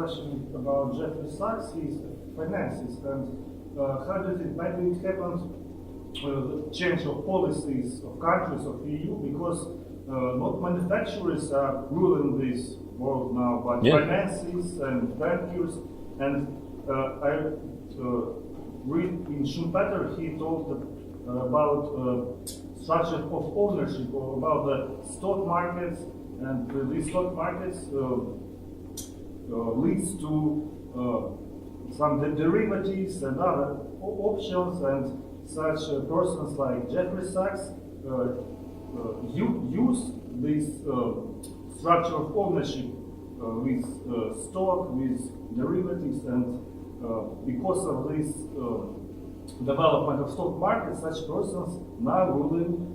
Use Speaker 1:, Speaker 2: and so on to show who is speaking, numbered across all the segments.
Speaker 1: question about Jeffrey Sachs, his finances, and how do you think maybe it happened, the change of policies of countries of EU, because not manufacturers are ruling this world now, but finances and bankers. And I read in Schumpeter, he talked about structure of ownership, or about the stock markets, and these stock markets leads to some derivatives and other options, and such persons like Jeffrey Sachs use this structure of ownership with stock, with derivatives, and because of this development of stock markets, such persons now ruling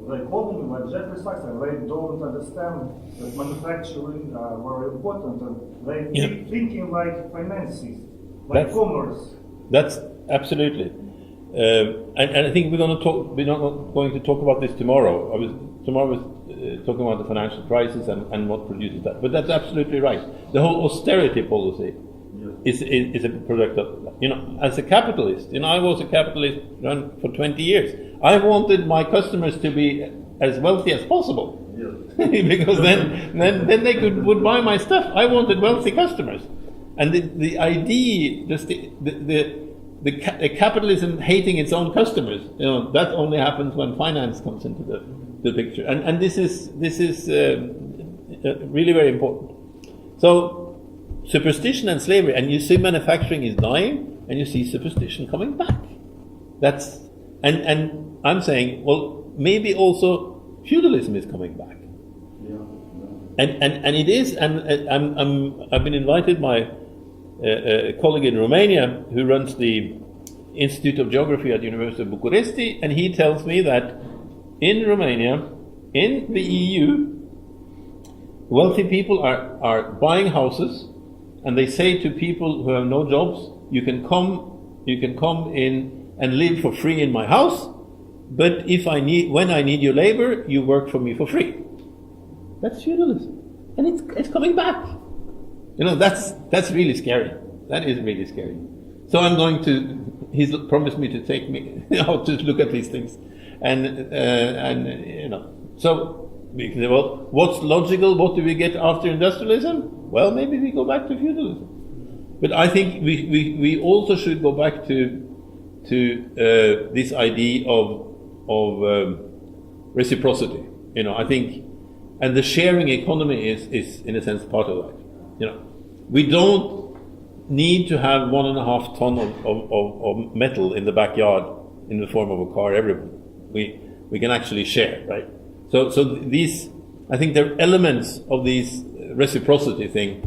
Speaker 1: the economy like Jeffrey Sachs, and they don't understand that manufacturing are very important, and they keep thinking like finances, like commerce.
Speaker 2: That's absolutely. And I think we're not going to talk about this tomorrow. Tomorrow was talking about the financial crisis and what produces that. But that's absolutely right. The whole austerity policy is a product of, as a capitalist. I was a capitalist for 20 years. I wanted my customers to be as wealthy as possible. Because then they would buy my stuff. I wanted wealthy customers. And the idea, just the capitalism hating its own customers, that only happens when finance comes into the picture, and this is really very important. So superstition and slavery, and you see manufacturing is dying, and you see superstition coming back. That's and I'm saying, well, maybe also feudalism is coming back. And it is, and I've been invited by a colleague in Romania who runs the Institute of Geography at the University of Bucharest, and he tells me that in Romania, in the EU, wealthy people are buying houses, and they say to people who have no jobs, you can come in and live for free in my house, but when I need your labor, you work for me for free. That's feudalism, and it's coming back. That's really scary. That is really scary. So he's promised me to take me out to look at these things, so we can say, well, what's logical? What do we get after industrialism? Well, maybe we go back to feudalism. But I think we also should go back to this idea of reciprocity. I think, and the sharing economy is in a sense part of that. We don't need to have 1.5 ton of metal in the backyard in the form of a car. Everyone, we can actually share, right? So these, I think, there are elements of these reciprocity thing.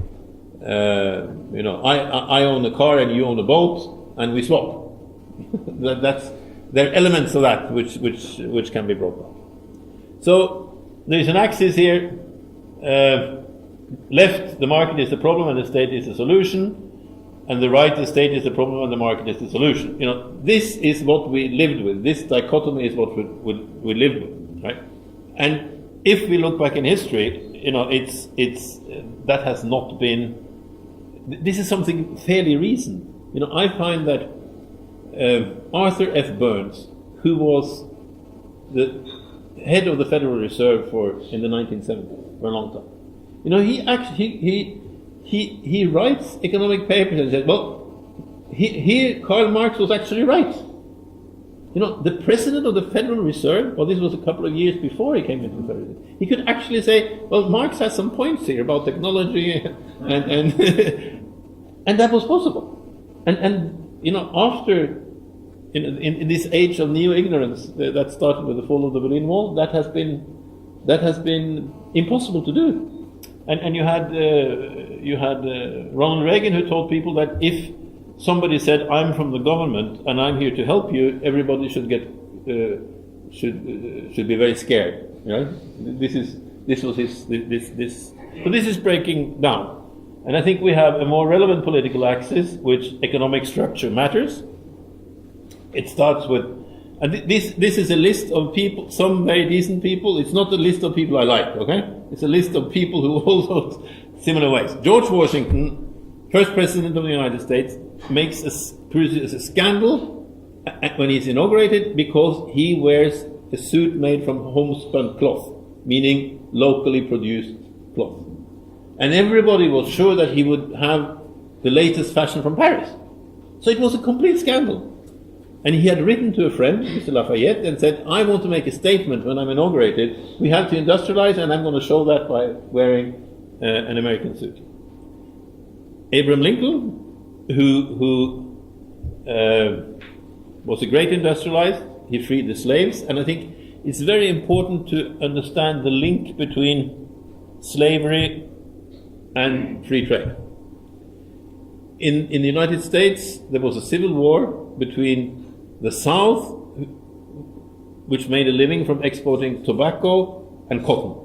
Speaker 2: I own a car and you own a boat, and we swap. There are elements of that which can be brought back. So there is an axis here. Left, the market is the problem and the state is the solution, and the right, the state is the problem and the market is the solution. This is what we lived with. This dichotomy is what we lived with, right? And if we look back in history, it's that has not been. This is something fairly recent. I find that Arthur F. Burns, who was the head of the Federal Reserve in the 1970s for a long time. He writes economic papers and says, well, here Karl Marx was actually right. The president of the Federal Reserve, well, this was a couple of years before he came into the Federal Reserve, he could actually say, well, Marx has some points here about technology, and and that was possible. And after in this age of neo-ignorance that started with the fall of the Berlin Wall, that has been impossible to do. And you had Ronald Reagan, who told people that if somebody said, "I'm from the government and I'm here to help you," everybody should be very scared. Right? But this is breaking down, and I think we have a more relevant political axis, which economic structure matters. It starts with, and this is a list of people, some very decent people. It's not a list of people I like. Okay, it's a list of people who all vote similar ways. George Washington first president of the United States, produces a scandal when he's inaugurated because he wears a suit made from homespun cloth, meaning locally produced cloth. And everybody was sure that he would have the latest fashion from Paris. So it was a complete scandal. And he had written to a friend, Mr. Lafayette, and said, I want to make a statement when I'm inaugurated. We have to industrialize, and I'm going to show that by wearing an American suit. Abraham Lincoln, who was a great industrialist, he freed the slaves, and I think it's very important to understand the link between slavery and free trade. In the United States, there was a civil war between the South, which made a living from exporting tobacco and cotton.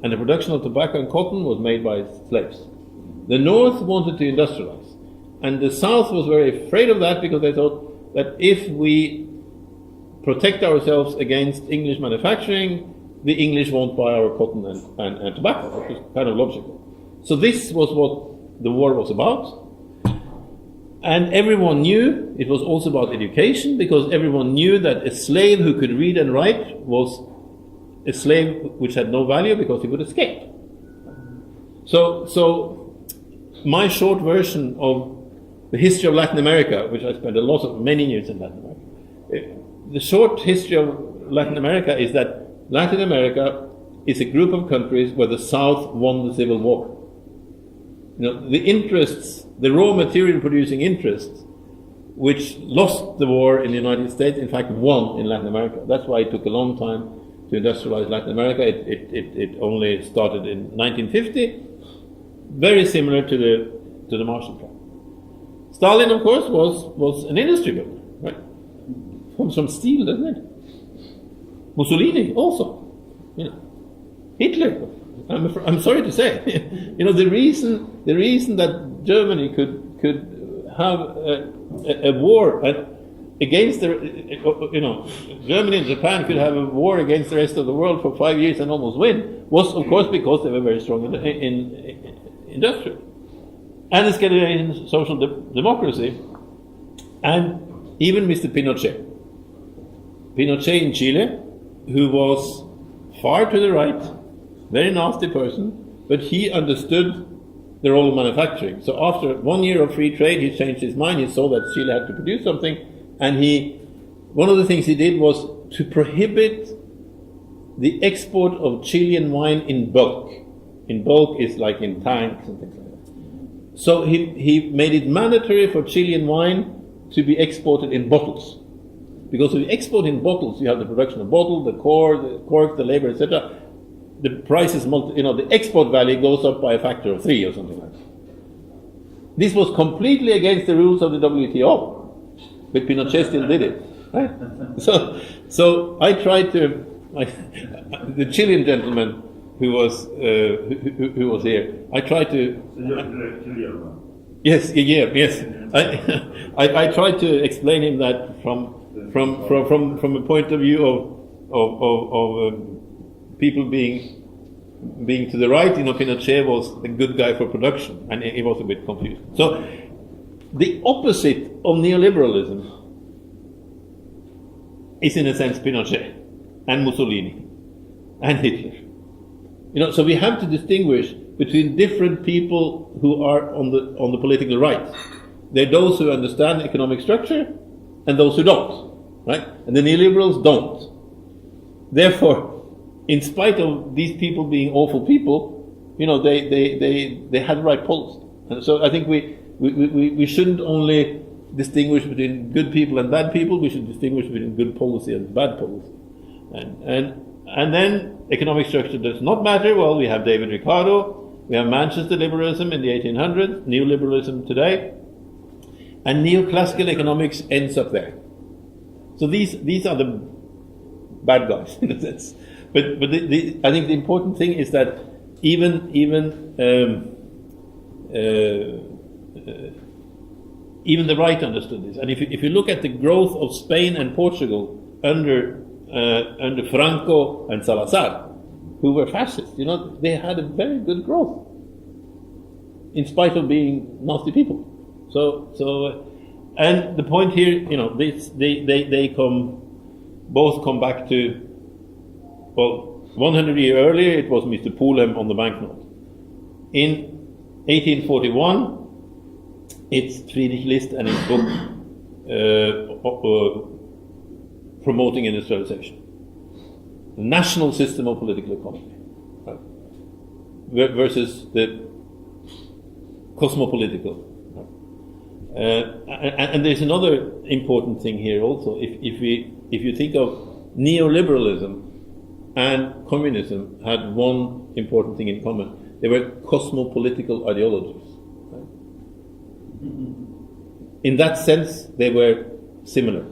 Speaker 2: And the production of tobacco and cotton was made by slaves. The North wanted to industrialize. And the South was very afraid of that because they thought that if we protect ourselves against English manufacturing, the English won't buy our cotton and tobacco, which is kind of logical. So this was what the war was about. And everyone knew it was also about education, because everyone knew that a slave who could read and write was a slave which had no value because he would escape. So my short version of the history of Latin America, which I spent many years in Latin America, the short history of Latin America is that Latin America is a group of countries where the South won the Civil War. The interests, the raw material producing interests, which lost the war in the United States, in fact won in Latin America. That's why it took a long time to industrialize Latin America. It only started in 1950, very similar to the Marshall Plan. Stalin, of course, was an industry builder, right? Comes from steel, doesn't it? Mussolini also, Hitler. I'm sorry to say, the reason that Germany could have a war against Germany and Japan could have a war against the rest of the world for 5 years and almost win, was of course because they were very strong in industry and the Scandinavian social democracy, and even Mr. Pinochet in Chile, who was far to the right, very nasty person, but he understood the role of manufacturing. So after 1 year of free trade, he changed his mind. He saw that Chile had to produce something, and one of the things he did was to prohibit the export of Chilean wine in bulk. In bulk is like in tanks and things like that. So he made it mandatory for Chilean wine to be exported in bottles. Because if you export in bottles, you have the production of bottle, the core, the cork, the labor, etc. The price is the export value goes up by a factor of 3 or something like that. This was completely against the rules of the WTO, but Pinochet still did it, right? So I tried to, the Chilean gentleman who was here, I tried to. Yes. I tried to explain him that from a point of view of people being to the right, Pinochet was a good guy for production, and he was a bit confused. So the opposite of neoliberalism is, in a sense, Pinochet and Mussolini and Hitler. So we have to distinguish between different people who are on the political right. There are those who understand economic structure and those who don't, right? And the neoliberals don't. Therefore, in spite of these people being awful people, they had the right policy. And so I think we shouldn't only distinguish between good people and bad people. We should distinguish between good policy and bad policy. And then economic structure does not matter. Well, we have David Ricardo, we have Manchester liberalism in the 1800s, neoliberalism today, and neoclassical economics ends up there. So these are the bad guys in a sense. But I think the important thing is that even the right understood this. And if you look at the growth of Spain and Portugal under Franco and Salazar, who were fascists, they had a very good growth. in spite of being nasty people. And the point here, they both come back to, 100 years earlier it was Mr. Polem on the banknote. In 1841, it's Friedrich List and his book promoting industrialization, the national system of political economy, right? Versus the cosmopolitical. Right? And there's another important thing here also. If you think of neoliberalism and communism had one important thing in common. They were cosmopolitical ideologies. Right? In that sense, they were similar.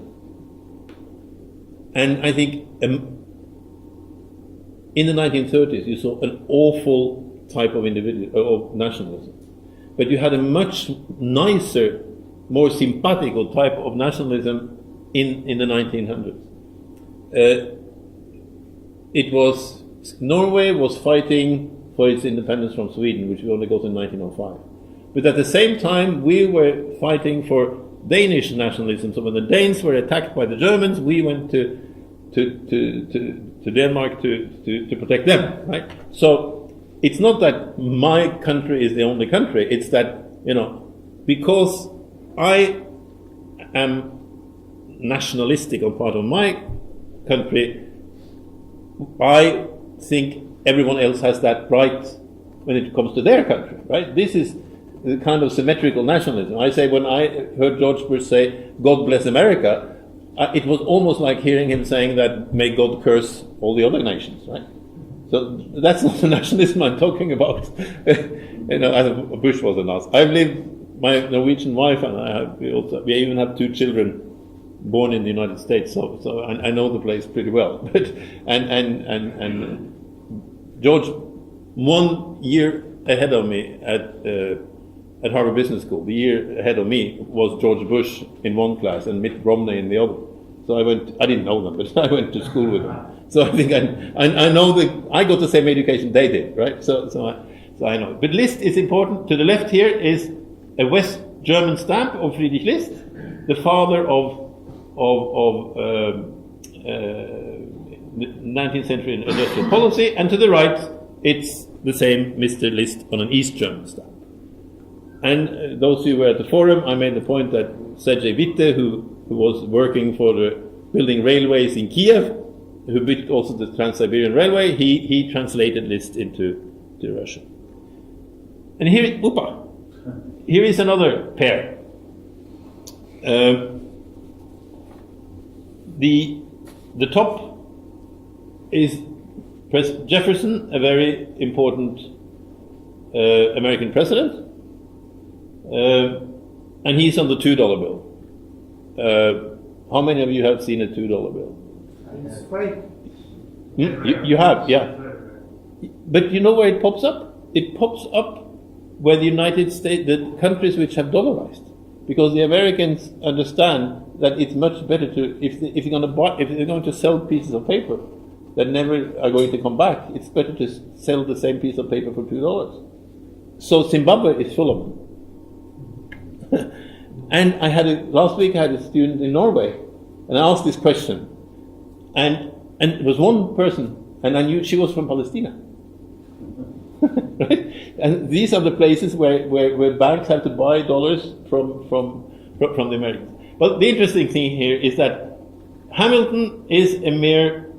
Speaker 2: And I think in the 1930s, you saw an awful type of of nationalism. But you had a much nicer, more simpatico type of nationalism in the 1900s. Norway was fighting for its independence from Sweden, which we only got in 1905. But at the same time, we were fighting for Danish nationalism. So when the Danes were attacked by the Germans, we went to Denmark to protect them, right? So it's not that my country is the only country. It's that, because I am nationalistic on part of my country, I think everyone else has that right when it comes to their country, right? This is the kind of symmetrical nationalism. I say, when I heard George Bush say, "God bless America," it was almost like hearing him saying that, "May God curse all the other nations," right? So that's not the nationalism I'm talking about. Bush was a Nazi. I've lived, my Norwegian wife and I we even have 2 children born in the United States, so I know the place pretty well. But and George, 1 year ahead of me at Harvard Business School, the year ahead of me was George Bush in one class and Mitt Romney in the other. So I didn't know them, but I went to school with them. So I think I know I got the same education they did, right? So I know. But List is important. To the left here is a West German stamp of Friedrich List, the father of 19th century industrial policy, and to the right it's the same Mr. List on an East German stamp. And those who were at the forum, I made the point that Sergei Witte, who was working for the building railways in Kiev, who built also the Trans-Siberian Railway, he translated List into Russian. And here is another pair. The top is Jefferson, a very important American president, and he's on the $2 bill. How many of you have seen a $2 bill?
Speaker 1: It's fake.
Speaker 2: You have, yeah. But you know where it pops up? It pops up where the United States, the countries which have dollarized, because the Americans understand that it's much better to, if they're going to sell pieces of paper that never are going to come back, it's better to sell the same piece of paper for $2. So Zimbabwe is full of them. And last week I had a student in Norway, and I asked this question, and it was one person, and I knew she was from Palestine. Right? And these are the places where banks have to buy dollars from the Americans. But the interesting thing here is that Hamilton is a mere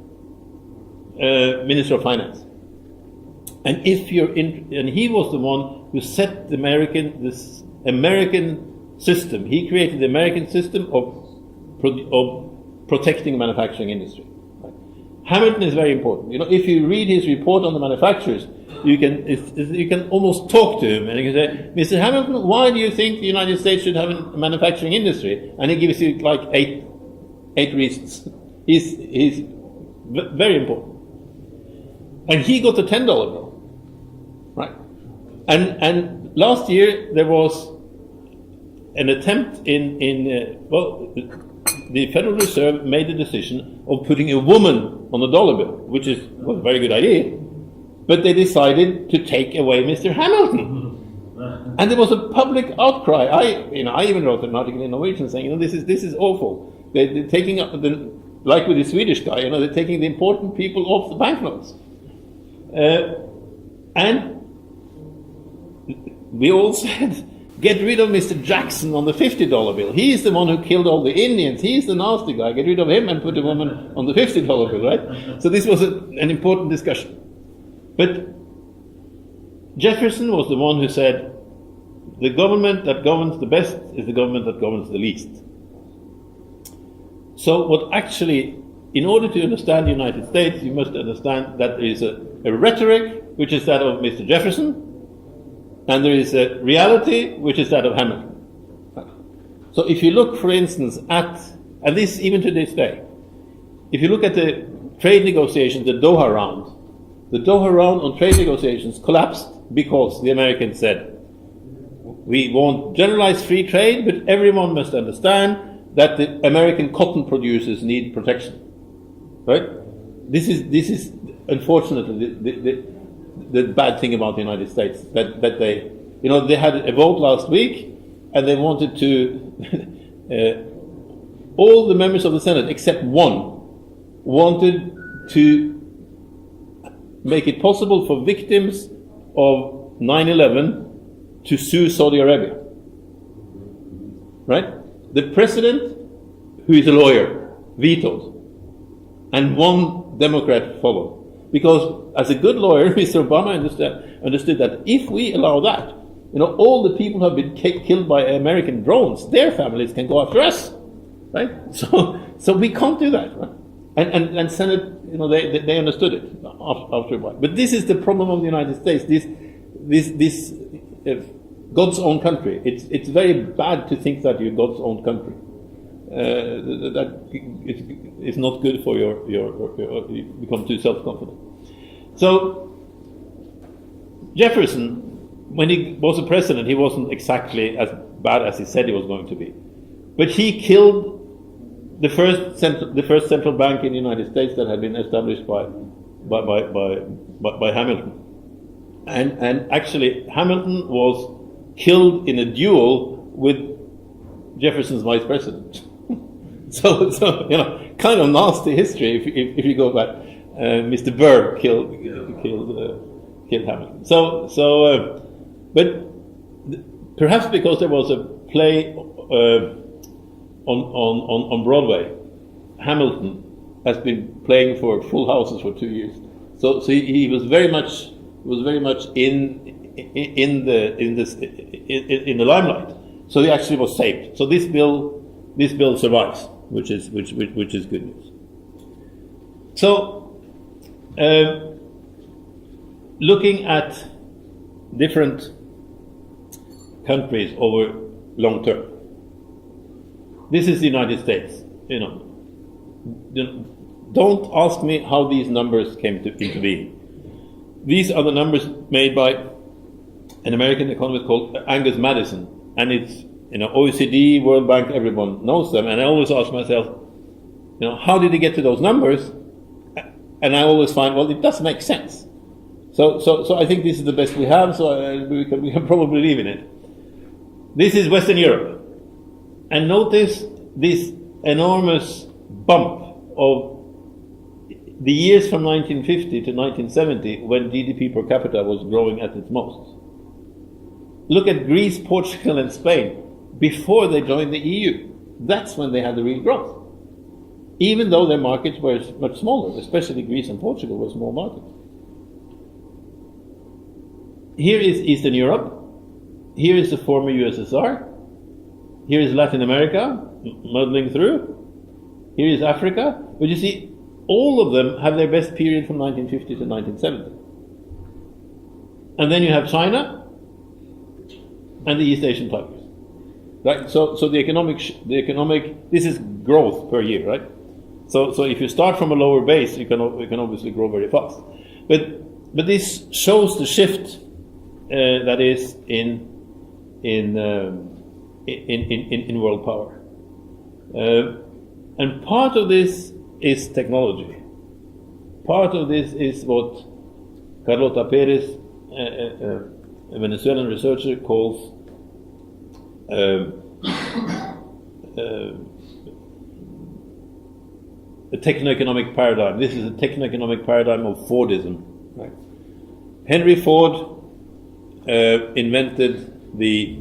Speaker 2: Minister of Finance, and and he was the one who set this American system. He created the American system of protecting the manufacturing industry. Right? Hamilton is very important. If you read his report on the manufacturers, you can almost talk to him and you can say, "Mr. Hamilton, why do you think the United States should have a manufacturing industry?" And he gives you like eight reasons. He's very important. And he got a $10 bill, right? And last year there was an attempt the Federal Reserve made the decision of putting a woman on the dollar bill, which was a very good idea. But they decided to take away Mr. Hamilton. And there was a public outcry. I even wrote an article in Norwegian saying, this is awful. They're taking up like with the Swedish guy, they're taking the important people off the banknotes. And we all said, get rid of Mr. Jackson on the $50 bill. He's the one who killed all the Indians. He's the nasty guy. Get rid of him and put the woman on the $50 bill, right? So this was an important discussion. But Jefferson was the one who said, the government that governs the best is the government that governs the least. So what actually, in order to understand the United States, you must understand that there is a rhetoric, which is that of Mr. Jefferson, and there is a reality, which is that of Hamilton. So if you look, for instance, at, and this even to this day, if you look at the trade negotiations, the Doha round on trade negotiations collapsed because the Americans said, we want generalized free trade, but everyone must understand that the American cotton producers need protection. Right? This is unfortunately the bad thing about the United States, that they, they had a vote last week, and they wanted to, all the members of the Senate except one wanted to make it possible for victims of 9/11 to sue Saudi Arabia. Right? The president, who is a lawyer, vetoed, and one Democrat followed. Because as a good lawyer, Mr. Obama understood that if we allow that, all the people who have been killed by American drones, their families can go after us, right? So we can't do that, right? And Senate, they understood it after a while. But this is the problem of the United States. This God's own country. It's very bad to think that you're God's own country. That it's not good for your you become too self-confident. So Jefferson, when he was a president, he wasn't exactly as bad as he said he was going to be, but he killed the first central bank in the United States that had been established by Hamilton, and actually Hamilton was killed in a duel with Jefferson's vice president. So kind of nasty history if you go back. Mr. Burr killed Hamilton. But perhaps because there was a play on Broadway, Hamilton has been playing for full houses for 2 years. So he was very much in the limelight. So he actually was saved. So this bill survives, which is good news. So looking at different countries over long term. This is the United States. Don't ask me how these numbers came into being. These are the numbers made by an American economist called Angus Madison, and it's OECD, World Bank, everyone knows them. And I always ask myself, how did he get to those numbers? And I always find, well, it does make sense. So I think this is the best we have. So we can probably live in it. This is Western Europe, and notice this enormous bump of the years from 1950 to 1970, when GDP per capita was growing at its most. Look at Greece, Portugal, and Spain before they joined the EU. That's when they had the real growth. Even though their markets were much smaller, especially Greece and Portugal were small markets. Here is Eastern Europe. Here is the former USSR. Here is Latin America, muddling through. Here is Africa. But you see, all of them have their best period from 1950 to 1970. And then you have China and the East Asian Tigers. Right? So the economic, this is growth per year, right? So if you start from a lower base, you can obviously grow very fast. But this shows the shift that is in world power, and part of this is technology. Part of this is what Carlota Perez Venezuelan researcher calls a techno-economic paradigm. This is a techno-economic paradigm of Fordism. Right? Henry Ford invented the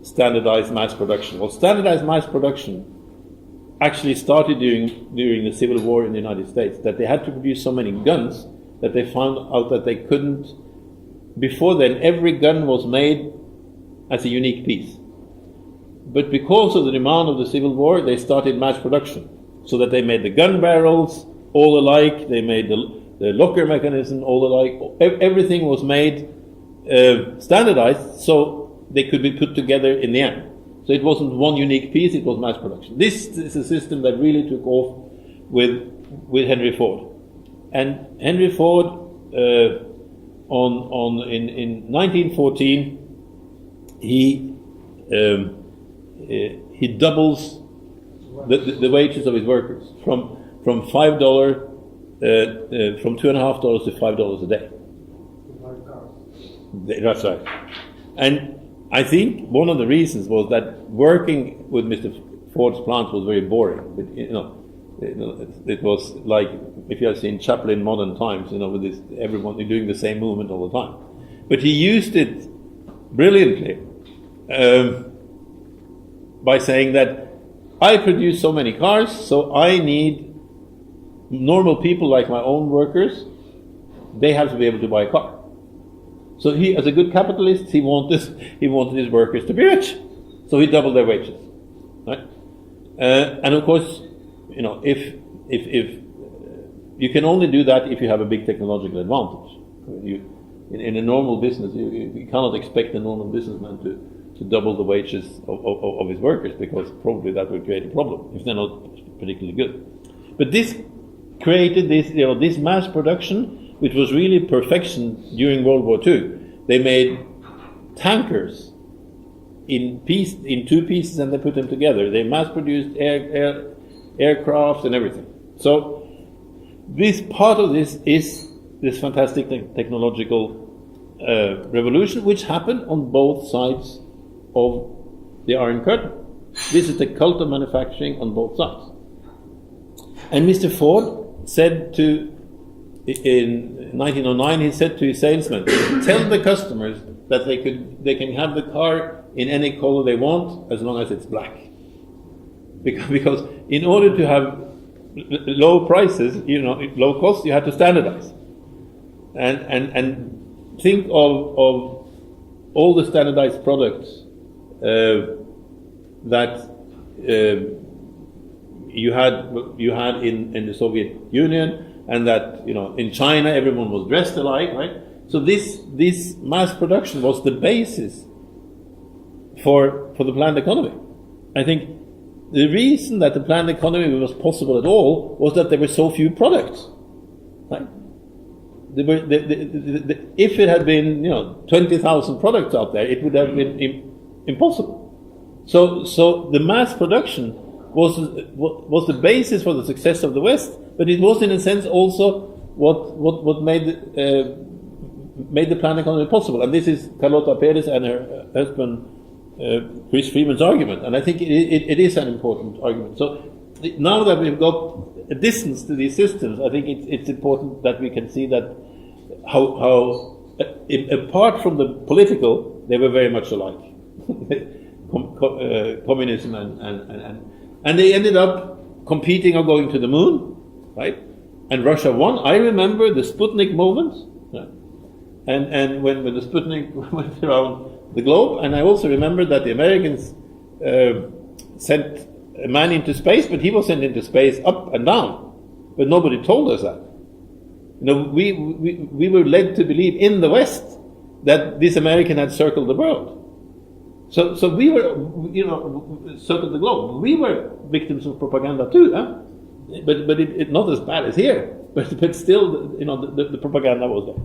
Speaker 2: standardized mass production. Well, standardized mass production actually started during the Civil War in the United States, that they had to produce so many guns that they found out that they couldn't. Before then, every gun was made as a unique piece. But because of the demand of the Civil War, they started mass production, so that they made the gun barrels all alike, they made the locker mechanism all alike, everything was made standardized so they could be put together in the end. So it wasn't one unique piece, it was mass production. This is a system that really took off with Henry Ford. And Henry Ford, in 1914, he doubles the wages of his workers from $5 from $2.50 to $5 a day. That's right. And I think one of the reasons was that working with Mr. Ford's plant was very boring. But, it was like if you have seen Chaplin Modern Times, with this, everyone doing the same movement all the time. But he used it brilliantly by saying that I produce so many cars, so I need normal people like my own workers. They have to be able to buy a car. So he, as a good capitalist, he wanted his workers to be rich. So he doubled their wages, right? And of course, if you can only do that if you have a big technological advantage. In a normal business, you cannot expect a normal businessman to double the wages of his workers, because probably that would create a problem if they're not particularly good. But this created this mass production, which was really perfection during World War II. They made tankers in two pieces and they put them together. They mass-produced aircraft and everything. So this part of this is this fantastic technological revolution, which happened on both sides of the Iron Curtain. This is the cult of manufacturing on both sides. And Mr. Ford said in 1909, he said to his salesmen, tell the customers that they can have the car in any color they want as long as it's black. Because in order to have low prices, low cost, you have to standardize. And think of all the standardized products that you had in the Soviet Union, and that in China everyone was dressed alike, right? So this mass production was the basis for the planned economy. I think the reason that the planned economy was possible at all was that there were so few products, right? If it had been 20,000 products out there, it would have been impossible. So the mass production was the basis for the success of the West, but it was in a sense also what made the planned economy possible. And this is Carlota Perez and her husband Chris Freeman's argument, and I think it is an important argument. So now that we've got a distance to these systems, I think it's important that we can see that how apart from the political, they were very much alike. Communism and they ended up competing or going to the moon, right? And Russia won. I remember the Sputnik movement, right? And when the Sputnik went around the globe, and I also remember that the Americans sent a man into space, but he was sent into space up and down, but nobody told us that. We were led to believe in the West that this American had circled the world. So we were, circled the globe. We were victims of propaganda too, huh? But it not as bad as here. But still, the propaganda was there.